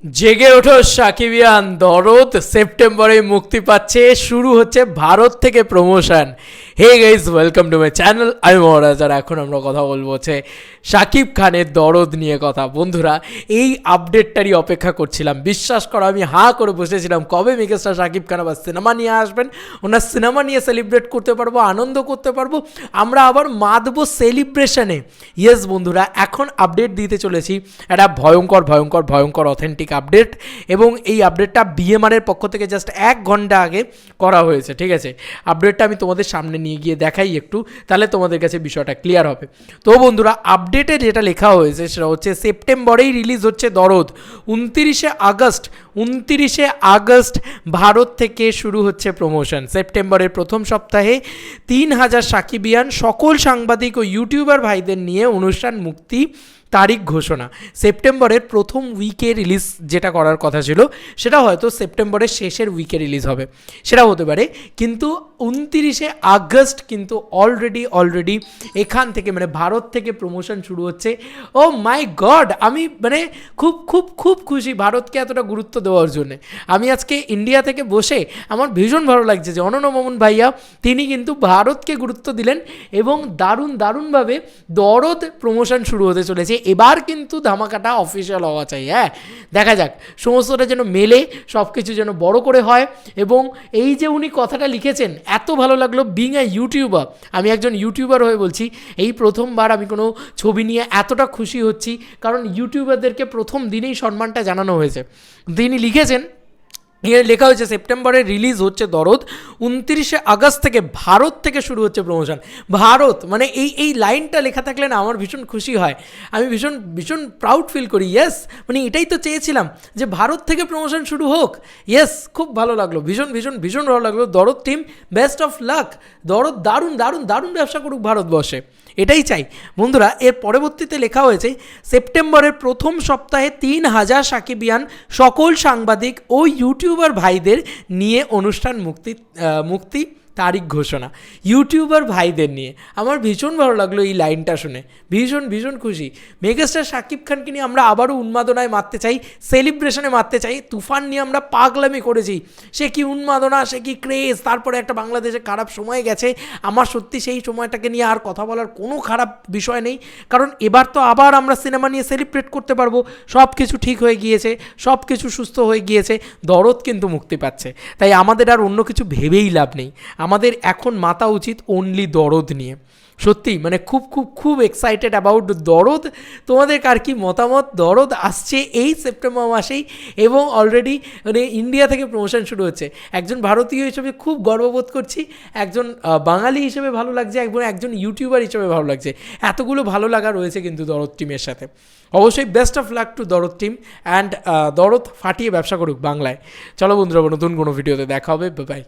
জেগে ওঠো সাকিবিয়ান, দরদ সেপ্টেম্বরে মুক্তি পাচ্ছে, শুরু হচ্ছে ভারত থেকে promotion. Hey guys, welcome to my channel. আমি মহারাজ, আর এখন আমরা কথা বলবো হচ্ছে শাকিব খানের দরদ নিয়ে কথা। বন্ধুরা, এই আপডেটটারই অপেক্ষা করছিলাম, বিশ্বাস করো আমি হাঁ করে বসেছিলাম কবে মেগাস্টার শাকিব খান আবার সিনেমা নিয়ে আসবেন, ওনার সিনেমা নিয়ে সেলিব্রেট করতে পারবো, আনন্দ করতে পারবো, আমরা আবার মাতবো সেলিব্রেশনে। ইয়েস বন্ধুরা, এখন আপডেট দিতে চলেছি একটা ভয়ঙ্কর ভয়ঙ্কর ভয়ঙ্কর অথেন্টিক আপডেট, এবং এই আপডেটটা বিএমআরের পক্ষ থেকে জাস্ট 1 ঘন্টা আগে করা হয়েছে। ঠিক আছে, আপডেটটা আমি তোমাদের সামনে নিয়ে গিয়ে দেখাই একটু, তাহলে তোমাদের কাছে বিষয়টা ক্লিয়ার হবে। তো বন্ধুরা, আপডেটে যেটা লেখা হয়েছে সেটা হচ্ছে সেপ্টেম্বরেই রিলিজ হচ্ছে দরদ। 29শে আগস্ট ভারত থেকে শুরু হচ্ছে প্রমোশন। সেপ্টেম্বরের প্রথম সপ্তাহে 3000 সাকিবিয়ান সকল সাংবাদিক ও ইউটিউবার ভাইদের নিয়ে অনুষ্ঠান মুক্তি তারিখ ঘোষণা। সেপ্টেম্বরের প্রথম উইকে রিলিজ যেটা করার কথা ছিল সেটা হয়তো সেপ্টেম্বরের শেষের উইকে রিলিজ হবে, সেটা হতে পারে, কিন্তু 29শে আগস্ট কিন্তু অলরেডি এখান থেকে মানে ভারত থেকে প্রমোশন শুরু হচ্ছে। ও মাই গড, আমি মানে খুব খুব খুব খুশি ভারতকে এতটা গুরুত্ব দেওয়ার জন্যে। আমি আজকে ইন্ডিয়া থেকে বসে আমার ভীষণ ভালো লাগছে যে অনন্য মামুন ভাইয়া তিনি কিন্তু ভারতকে গুরুত্ব দিলেন, এবং দারুণভাবে দরদ প্রমোশন শুরু হতে চলেছে। এবার কিন্তু ধামাকাটা অফিসিয়াল হওয়া চাই। হ্যাঁ, দেখা যাক সমস্তটা যেন মেলে, সব কিছু যেন বড় করে হয়। এবং এই যে উনি কথাটা লিখেছেন, এত ভালো লাগলো। বিং এ ইউটিউবার, আমি একজন ইউটিউবার হয়ে বলছি, এই প্রথমবার আমি কোনো ছবি নিয়ে এতটা খুশি হচ্ছি, কারণ ইউটিউবারদেরকে প্রথম দিনেই সম্মানটা জানানো হয়েছে। তিনি লিখেছেন, এখানে লেখা হয়েছে সেপ্টেম্বরে রিলিজ হচ্ছে দরদ, 29শে আগস্ট থেকে ভারত থেকে শুরু হচ্ছে প্রমোশন। ভারত মানে এই লাইনটা লেখা থাকলে না আমার ভীষণ খুশি হয়, আমি ভীষণ প্রাউড ফিল করি। ইয়েস, মানে এটাই তো চেয়েছিলাম যে ভারত থেকে প্রমোশন শুরু হোক। ইয়েস, খুব ভালো লাগলো, ভীষণ ভালো লাগলো। দরদ টিম, বেস্ট অফ লাক। দরদ দারুণ ব্যবসা করুক ভারতবর্ষে, এটাই চাই বন্ধুরা। এর পরবর্তীতে লেখা হয়েছে সেপ্টেম্বরের প্রথম সপ্তাহে 3000 সাকিবিয়ান সকল সাংবাদিক ও ইউটিউবার ভাইদের নিয়ে অনুষ্ঠান মুক্তি তারিখ ঘোষণা। ইউটিউবার ভাইদের নিয়ে আমার ভীষণ ভালো লাগলো এই লাইনটা শুনে, ভীষণ খুশি। মেগাস্টার শাকিব খানকে নিয়ে আমরা আবারও উন্মাদনায় মারতে চাই, সেলিব্রেশনে মারতে চাই। তুফান নিয়ে আমরা পাগলামি করেছি, সে কি উন্মাদনা, সে কি ক্রেজ। তারপরে একটা বাংলাদেশে খারাপ সময় গেছে, আমার সত্যি সেই সময়টাকে নিয়ে আর কথা বলার কোনো খারাপ বিষয় নেই, কারণ এবার তো আবার আমরা সিনেমা নিয়ে সেলিব্রেট করতে পারবো। সব কিছু ঠিক হয়ে গিয়েছে, সব কিছু সুস্থ হয়ে গিয়েছে, দরদ কিন্তু মুক্তি পাচ্ছে। তাই আমাদের আর অন্য কিছু ভেবেই লাভ নেই, আমাদের এখন মাথা উচিত অনলি দরদ নিয়ে। সত্যি মানে খুব এক্সাইটেড অ্যাবাউট দরদ। তোমাদের কার কি মতামত? দরদ আসছে এই সেপ্টেম্বর মাসেই, এবং অলরেডি মানে ইন্ডিয়া থেকে প্রমোশন শুরু হচ্ছে। একজন ভারতীয় হিসেবে খুব গর্ববোধ করছি, একজন বাঙালি হিসেবে ভালো লাগছে, একজন ইউটিউবার হিসেবে ভালো লাগছে। এতগুলো ভালো লাগা রয়েছে কিন্তু দরদ টিমের সাথে। অবশ্যই বেস্ট অফ লাক টু দরদ টিম, অ্যান্ড দরদ ফাটিয়ে ব্যবসা করুক বাংলায়। চলো বন্ধুরা, নতুন কোনো ভিডিওতে দেখা হবে, বাই।